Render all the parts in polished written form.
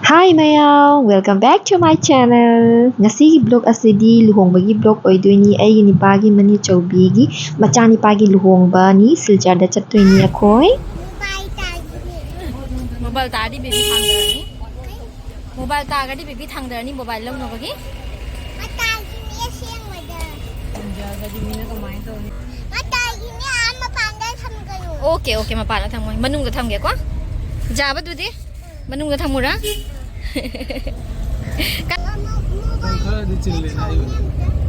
Hi mayam, welcome back to my channel. Ngasi vlog asidi Luhongba gi vlog oidoini ai nipagi mani chawbigi macha nipagi luhongba ni silchar da chattoini akhoi. Mobile tadi baby thangdarani. Mobile tagadi baby thangdarani mobile lam no bagi. Matagi ni siang wada. Jadi mina kamai to. Matagi ni ama pandai thamgayo. Okay mapana thamoi. Manung da thamge ko. Jaba dudi. Manung da thamura. Khara di chille na ayo.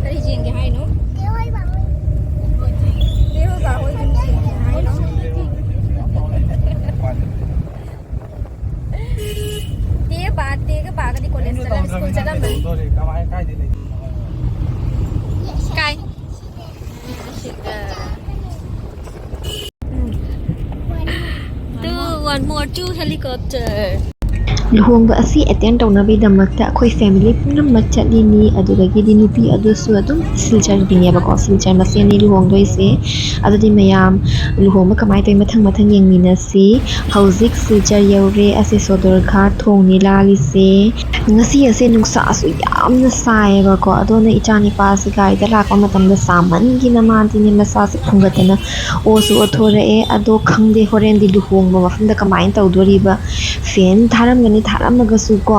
Kari jenge hai no. Dehoi ba hoi. Dehoi ba hoi jenge hai no. Dia baat dia ke baat di college jalan school jalan beli. Kamai kai di ni. Kai. One more two helicopter. Luhongba asi attend tawnabi damakta akhoi family punammak chatlini adugagi di nupi adusu adum silchar biniaba ko silchar maseni luhongdoise adudi mayam luhongba kamai toi mathang yengminasi hauzik silchar yaure ase sodor ghat thongni lalise ngasi ase nungsa asu yamna saeba ko adona ichani pasi gai da lakpa matamda saman gi namantini masa se phungatana osu othore e ado khangde horen di luhongba mafamda kamai tawdoriba fan tharamgani tharamagasu ko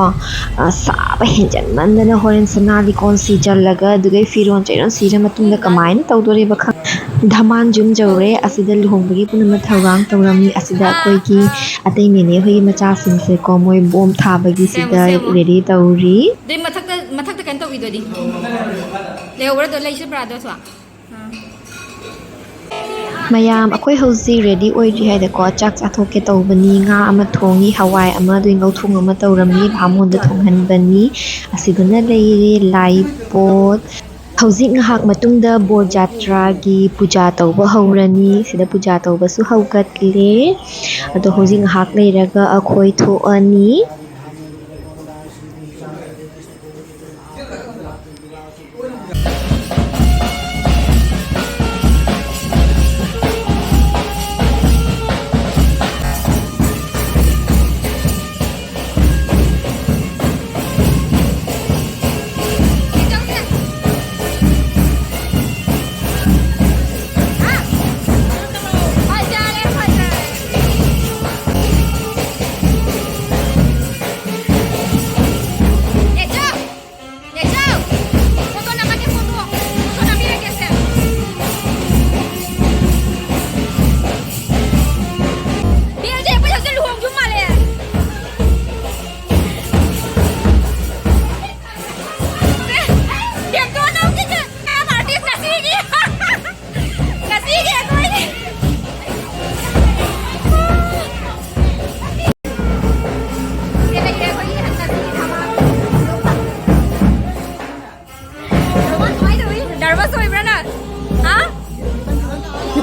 saba henjan mandana horen sanali kon si jallaga dugai firon chairon sira matunda kamain tawdoriba khang dhaman jum jawre asida luhongbagi punama thawang tawrami asida akoi ki atai mene hoi macha singse ko moi bom thabagi sida ready tawri Dei mathakta kan tawi do di. Leora do leise brado swa. mayam akhoi hauji ready oiri haida ko chak athoke tawbani nga ama thongi hawai ama dui ngauthung ama tawrami bhamon da thonghanbani asiduna leire lai pot hauji ngahak matungda bor jatra gi puja tawba haurani sida puja tawba su haugatle ado hauji ngahak leiraga akhoi thoani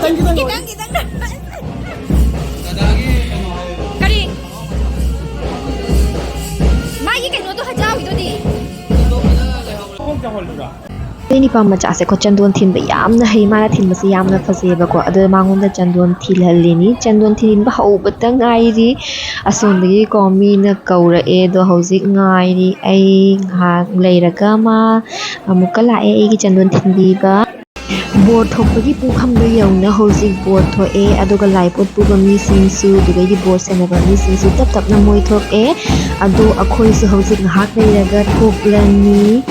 Kitang. Kari. Mai cái nó tôi hajau itu di. ni pa macha se ko chandon thin ba yamna hei mala thin ba se yamna phase ba ko adu mangonda chandon thil halini chandon thin ba hau batang ai ri ason dagi ko mi na kaura e do hauzik ngai ri ai nga leiraga ma amukala e gi chandon thin bi ba board thokpagi pukham do yauna hauzik board tho e aduga laipot puga mi singsu dugai di board senaba mi singsu tap na moi thok e adu akhoi su hauzik ngahak leiraga thoklani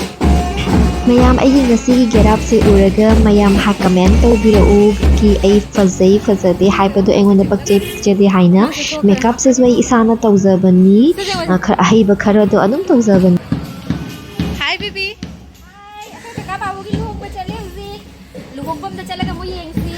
mayam ai ngasi get up se uraga mayam ha comment tawbirau ki ai fazade haibadu engonda pakche de haina makeup se wai isana tawjabani khara khara do adum tawjabani Hi baby. Hi. Ako ka bawo gi luhongba chale uzi. Luhongbam da chalaga mo yengsi.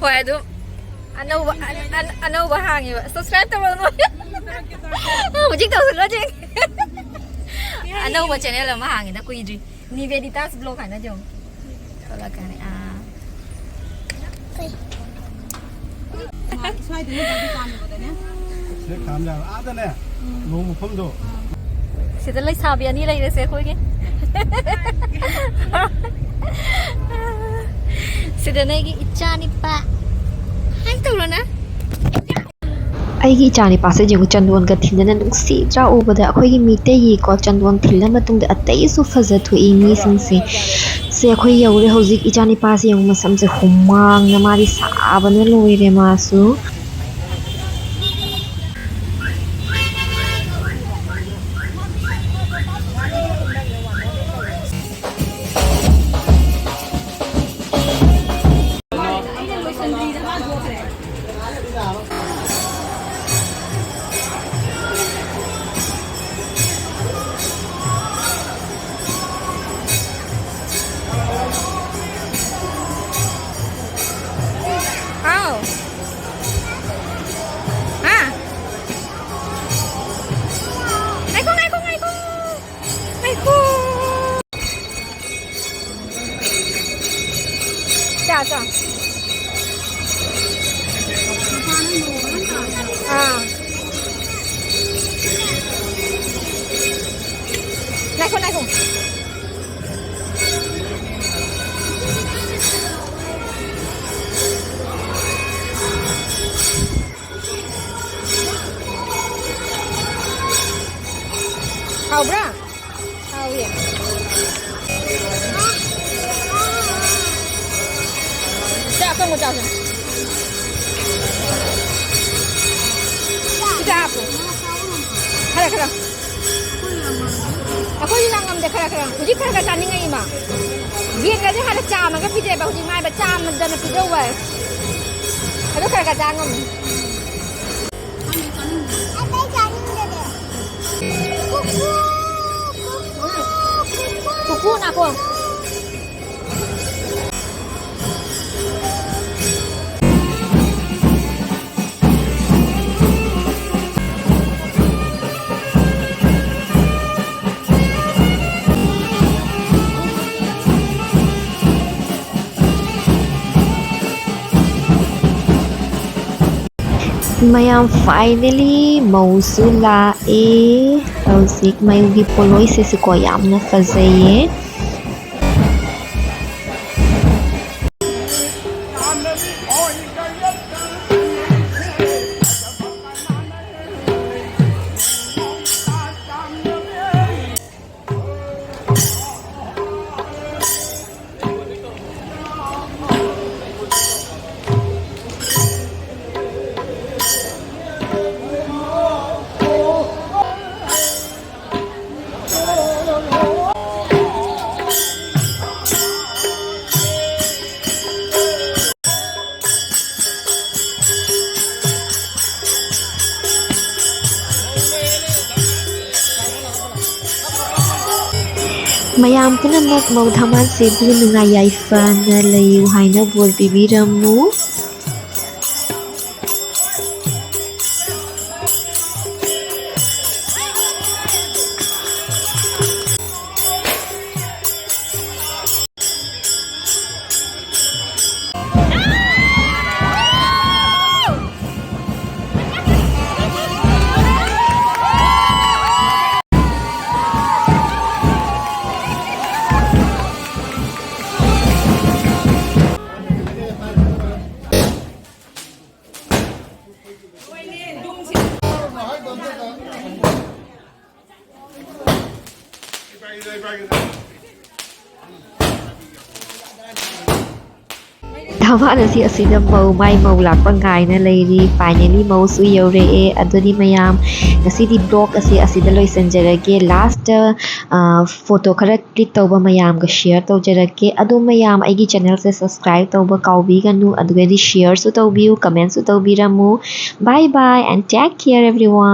ꯍꯣꯏ ꯑꯗꯨ ꯑꯅꯧꯕ ꯍꯥꯡꯉꯦꯕ subscribe ꯇꯧꯔꯣ ꯍꯧꯖꯤꯛ ꯇꯧꯁꯤꯜꯂꯣ ꯍꯧꯖꯤꯛ ꯑꯅꯧꯕ channel ꯑꯃ ꯍꯥꯡꯉꯦꯅ ꯀꯨꯏꯗ꯭ꯔꯤ ꯅꯤꯕꯦꯗꯤꯇꯥꯁ block ꯍꯥꯏꯅ ꯌꯦꯡꯉꯨ ꯊꯣꯛꯂꯛꯀꯅꯤ ꯁꯤꯗ ꯂꯩꯁꯥꯕꯤ ꯑꯅꯤ ꯂꯩꯔꯁꯦ ꯑꯩꯈꯣꯏꯒꯤ ꯁꯤꯗꯅ ꯑꯩꯒꯤ ꯏꯆꯥ ꯅꯤꯄꯥ ꯍꯥꯏ ꯇꯧꯔꯣꯅ ꯑꯩꯒꯤ ꯏꯆꯥꯅꯤꯄꯥꯁꯦ ꯌꯦꯡꯉꯨ ꯆꯟꯗꯣꯟꯒ ꯊꯤꯟꯗꯅ ꯅꯨꯡꯁꯤꯗ꯭ꯔꯥ ꯎꯕꯗ ꯑꯩꯈꯣꯏꯒꯤ ꯃꯤꯇꯩꯒꯤꯀꯣ ꯆꯟꯗꯣꯟ ꯊꯤꯜꯂ ꯃꯇꯨꯡꯗ ꯑꯇꯩꯁꯨ ꯐꯖꯊꯣꯛꯏ ꯃꯤꯁꯤꯡꯁꯦ ꯁꯦ ꯑꯩꯈꯣꯏ ꯌꯧꯔꯦ ꯍꯧꯖꯤꯛ ꯏꯆꯥꯅꯤꯄꯥꯁꯦ ꯌꯦꯡꯉꯨ ꯃꯁꯝꯁꯦ ꯍꯨꯃꯥꯡꯅ ꯃꯥꯗꯤ ꯁꯥꯕꯅ ꯂꯣꯏꯔꯦ ꯃꯥꯁꯨ Haubra? Hau ya. Dạ không một chào rồi. Dạ apa? Kara kara. Aku ni nak ngambil kara kara. Uji kara kara ni ngai ma. Dia kata ada cam, maka pijai bahu uji mai bacam dan pijau wai. Ada kara kara ngam. Kuku nak aku. Mayam finally mausu lae hauzik mayugi poloi se ko yamna fazaye Mayam punamak mau thaman sebu nungai yaifana layu haina bol bibiramu Thaman asi asida mau mai mau lakpa ngaina leiri finally mau su yore adoni mayam ngasidi blog asi asida loisanjarage last photo khara click tawba mayam ga share tawjarage adu mayam aigi channel se subscribe tawba kaubi ganu adugadi share su tawbiu comment su tawbiramu bye bye and take care everyone.